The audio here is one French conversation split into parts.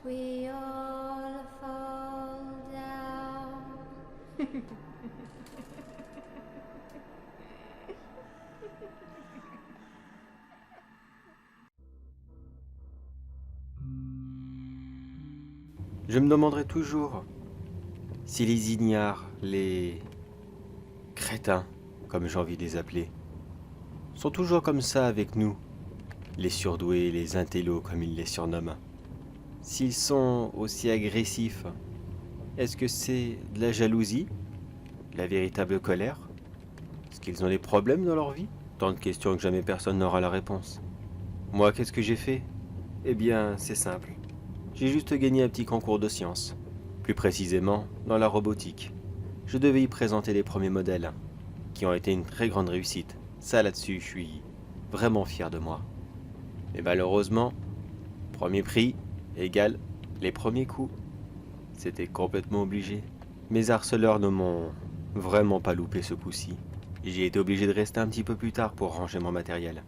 we all fall down. Je me demanderai toujours si les ignares, les crétins, comme j'ai envie de les appeler, sont toujours comme ça avec nous, les surdoués, les intellos comme ils les surnomment. S'ils sont aussi agressifs, est-ce que c'est de la jalousie, de la véritable colère? Est-ce qu'ils ont des problèmes dans leur vie? Tant de questions que jamais personne n'aura la réponse. Moi, qu'est-ce que j'ai fait? Eh bien, c'est simple. J'ai juste gagné un petit concours de sciences. Plus précisément, dans la robotique. Je devais y présenter les premiers modèles, qui ont été une très grande réussite. Ça, là-dessus, je suis vraiment fier de moi. Mais malheureusement, premier prix égale les premiers coups. C'était complètement obligé. Mes harceleurs ne m'ont vraiment pas loupé ce coup-ci. J'ai été obligé de rester un petit peu plus tard pour ranger mon matériel.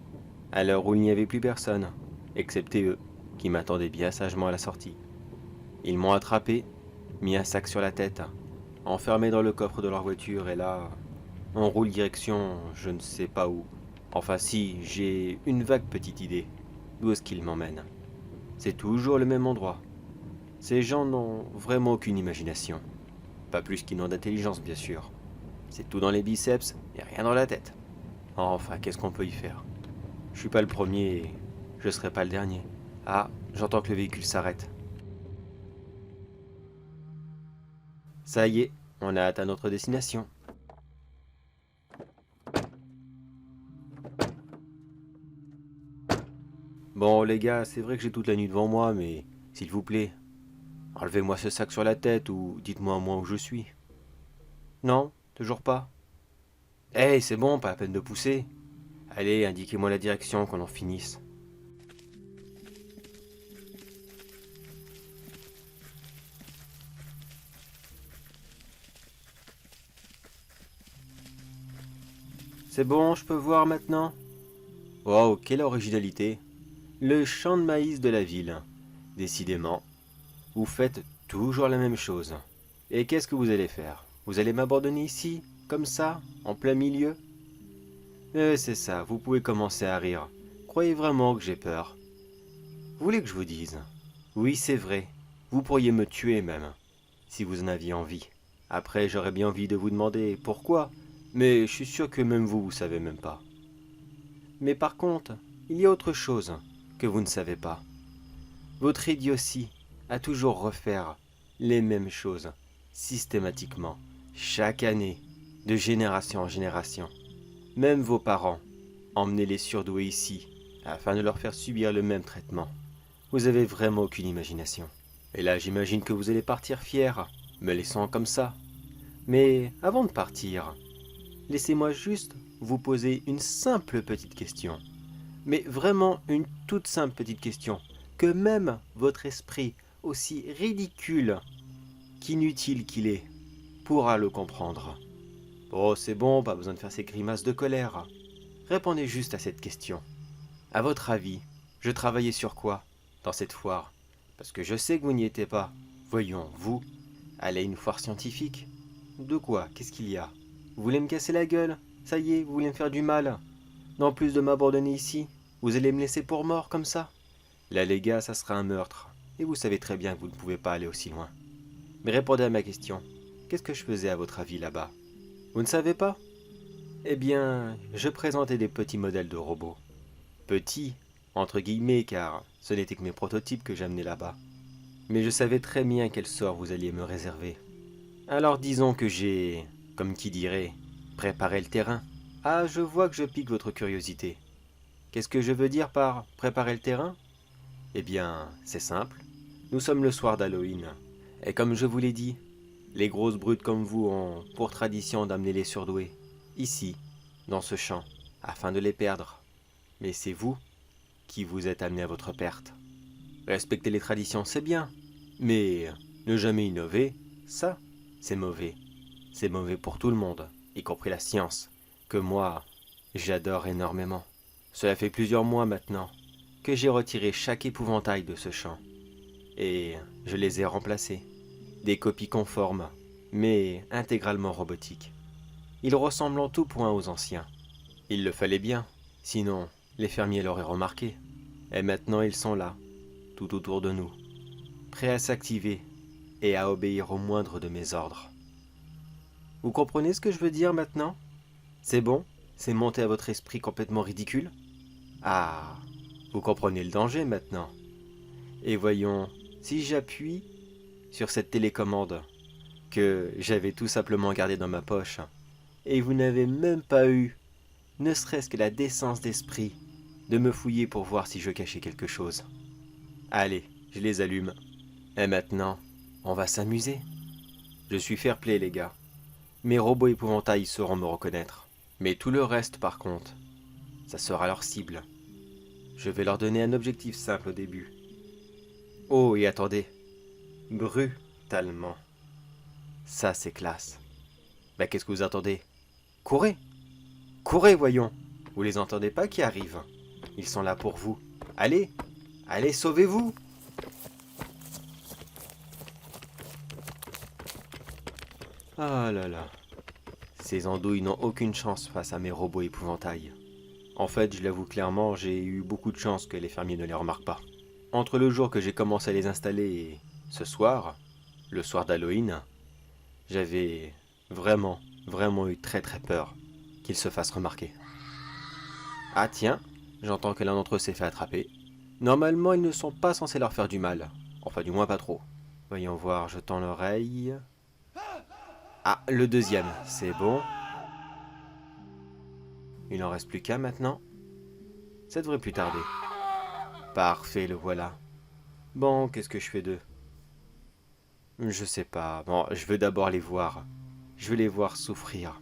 À l'heure où il n'y avait plus personne, excepté eux, qui m'attendaient bien sagement à la sortie. Ils m'ont attrapé, mis un sac sur la tête, enfermé dans le coffre de leur voiture et là, on roule direction je ne sais pas où. Enfin si, j'ai une vague petite idée. D'où est-ce qu'ils m'emmènent? C'est toujours le même endroit. Ces gens n'ont vraiment aucune imagination. Pas plus qu'ils n'ont d'intelligence, bien sûr. C'est tout dans les biceps et rien dans la tête. Enfin, qu'est-ce qu'on peut y faire? Je suis pas le premier et je serai pas le dernier. Ah, j'entends que le véhicule s'arrête. Ça y est, on a atteint notre destination. Bon les gars, c'est vrai que j'ai toute la nuit devant moi, mais s'il vous plaît, enlevez-moi ce sac sur la tête ou dites-moi au moins où je suis. Non, toujours pas. Hey, c'est bon, pas la peine de pousser. Allez, indiquez-moi la direction qu'on en finisse. C'est bon, je peux voir maintenant? Wow, quelle originalité. Le champ de maïs de la ville. Décidément, vous faites toujours la même chose. Et qu'est-ce que vous allez faire? Vous allez m'abandonner ici, comme ça, en plein milieu? C'est ça, vous pouvez commencer à rire. Croyez vraiment que j'ai peur? Vous voulez que je vous dise? Oui, c'est vrai. Vous pourriez me tuer même, si vous en aviez envie. Après, j'aurais bien envie de vous demander pourquoi, mais je suis sûr que même vous, vous savez même pas. Mais par contre, il y a autre chose que vous ne savez pas. Votre idiotie à toujours refaire les mêmes choses, systématiquement, chaque année, de génération en génération. Même vos parents, emmenez les surdoués ici, afin de leur faire subir le même traitement. Vous avez vraiment aucune imagination. Et là, j'imagine que vous allez partir fiers, me laissant comme ça. Mais avant de partir, laissez-moi juste vous poser une simple petite question. Mais vraiment une toute simple petite question, que même votre esprit, aussi ridicule qu'inutile qu'il est, pourra le comprendre. Oh, c'est bon, pas besoin de faire ces grimaces de colère. Répondez juste à cette question. À votre avis, je travaillais sur quoi dans cette foire? Parce que je sais que vous n'y étiez pas. Voyons, vous, allez à une foire scientifique? De quoi? Qu'est-ce qu'il y a? Vous voulez me casser la gueule? Ça y est, vous voulez me faire du mal? En plus de m'abandonner ici, vous allez me laisser pour mort comme ça? Là les gars, ça sera un meurtre. Et vous savez très bien que vous ne pouvez pas aller aussi loin. Mais répondez à ma question. Qu'est-ce que je faisais à votre avis là-bas? Vous ne savez pas? Eh bien, je présentais des petits modèles de robots. Petits, entre guillemets, car ce n'étaient que mes prototypes que j'amenais là-bas. Mais je savais très bien quel sort vous alliez me réserver. Alors disons que j'ai, comme qui dirait, préparé le terrain. Ah, je vois que je pique votre curiosité. Qu'est-ce que je veux dire par préparer le terrain? Eh bien, c'est simple. Nous sommes le soir d'Halloween. Et comme je vous l'ai dit, les grosses brutes comme vous ont pour tradition d'amener les surdoués, ici, dans ce champ, afin de les perdre. Mais c'est vous qui vous êtes amené à votre perte. Respecter les traditions, c'est bien. Mais ne jamais innover, ça, c'est mauvais. C'est mauvais pour tout le monde, y compris la science, que moi, j'adore énormément. Cela fait plusieurs mois maintenant que j'ai retiré chaque épouvantail de ce champ. et je les ai remplacés. Des copies conformes, mais intégralement robotiques. Ils ressemblent en tout point aux anciens. Il le fallait bien, sinon les fermiers l'auraient remarqué. Et maintenant ils sont là, tout autour de nous, prêts à s'activer et à obéir au moindre de mes ordres. Vous comprenez ce que je veux dire maintenant? C'est bon? C'est monté à votre esprit complètement ridicule? Ah, vous comprenez le danger maintenant. Et voyons, si j'appuie sur cette télécommande que j'avais tout simplement gardée dans ma poche, et vous n'avez même pas eu, ne serait-ce que la décence d'esprit, de me fouiller pour voir si je cachais quelque chose. Allez, je les allume. Et maintenant, on va s'amuser. Je suis fair-play, les gars. Mes robots épouvantails sauront me reconnaître. Mais tout le reste, par contre, ça sera leur cible. Je vais leur donner un objectif simple au début. Oh, et attendez. Brutalement. Ça, c'est classe. Ben, qu'est-ce que vous attendez? Courez! Courez, voyons! Vous les entendez pas qui arrivent? Ils sont là pour vous. Allez! Allez, sauvez-vous! Ah là là. Ces andouilles n'ont aucune chance face à mes robots épouvantails. En fait, je l'avoue clairement, j'ai eu beaucoup de chance que les fermiers ne les remarquent pas. Entre le jour que j'ai commencé à les installer et ce soir, le soir d'Halloween, j'avais vraiment eu très peur qu'ils se fassent remarquer. Ah tiens, j'entends que l'un d'entre eux s'est fait attraper. Normalement, ils ne sont pas censés leur faire du mal. Enfin, du moins pas trop. Voyons voir, je tends l'oreille. Ah, le deuxième, c'est bon. Il n'en reste plus qu'un maintenant. Ça devrait plus tarder. Parfait, le voilà. Bon, qu'est-ce que je fais d'eux? Je sais pas. Bon, je veux d'abord les voir. Je veux les voir souffrir.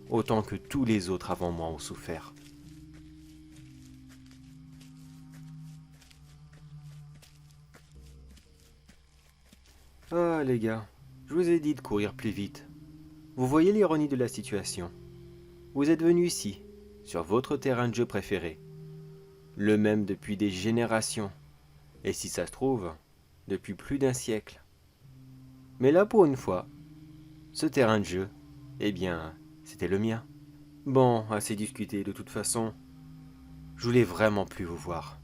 Autant que tous les autres avant moi ont souffert. Ah, les gars, je vous ai dit de courir plus vite. Vous voyez l'ironie de la situation. Vous êtes venus ici, sur votre terrain de jeu préféré. Le même depuis des générations. Et si ça se trouve, depuis plus d'un siècle. Mais là, pour une fois, ce terrain de jeu, eh bien, c'était le mien. Bon, assez discuté de toute façon. Je voulais vraiment plus vous voir.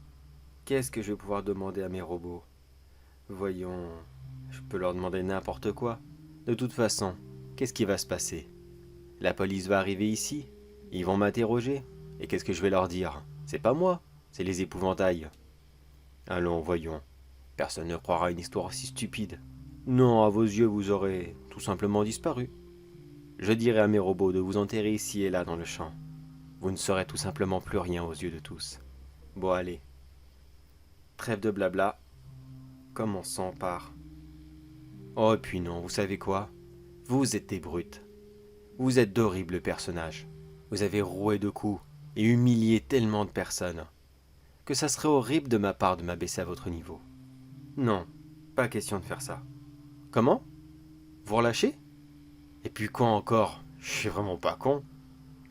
Qu'est-ce que je vais pouvoir demander à mes robots? Voyons, je peux leur demander n'importe quoi. De toute façon, qu'est-ce qui va se passer? La police va arriver ici, ils vont m'interroger, et qu'est-ce que je vais leur dire? C'est pas moi, c'est les épouvantails. Allons, voyons. Personne ne croira une histoire aussi stupide. Non, à vos yeux, vous aurez tout simplement disparu. Je dirai à mes robots de vous enterrer ici et là dans le champ. Vous ne serez tout simplement plus rien aux yeux de tous. Bon, allez. Trêve de blabla. Commençons par... Oh, et puis non, vous savez quoi? Vous êtes des brutes. Vous êtes d'horribles personnages. Vous avez roué de coups et humilié tellement de personnes que ça serait horrible de ma part de m'abaisser à votre niveau. Non, pas question de faire ça. Comment? Vous relâchez? Et puis quoi encore? Je suis vraiment pas con.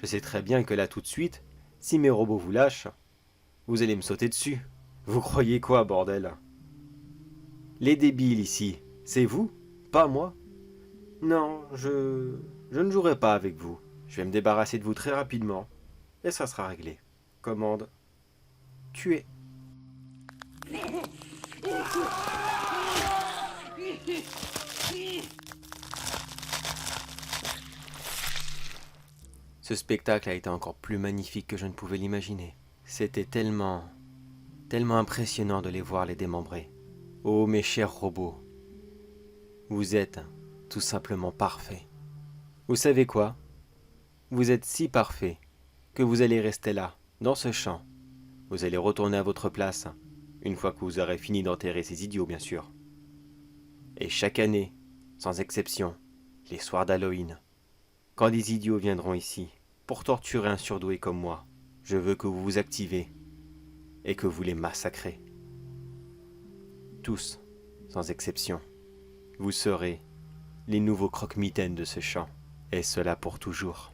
Je sais très bien que là tout de suite, si mes robots vous lâchent, vous allez me sauter dessus. Vous croyez quoi, bordel? Les débiles ici, c'est vous, pas moi. Non, je ne jouerai pas avec vous. Je vais me débarrasser de vous très rapidement, et ça sera réglé. Commande. Tuer. Ce spectacle a été encore plus magnifique que je ne pouvais l'imaginer. C'était tellement impressionnant de les voir les démembrer. Oh mes chers robots, vous êtes tout simplement parfaits. Vous savez quoi? Vous êtes si parfaits que vous allez rester là, dans ce champ. Vous allez retourner à votre place, une fois que vous aurez fini d'enterrer ces idiots bien sûr. Et chaque année, sans exception, les soirs d'Halloween, quand des idiots viendront ici pour torturer un surdoué comme moi, je veux que vous vous activez et que vous les massacrez. Tous, sans exception, vous serez les nouveaux croque-mitaines de ce champ, et cela pour toujours.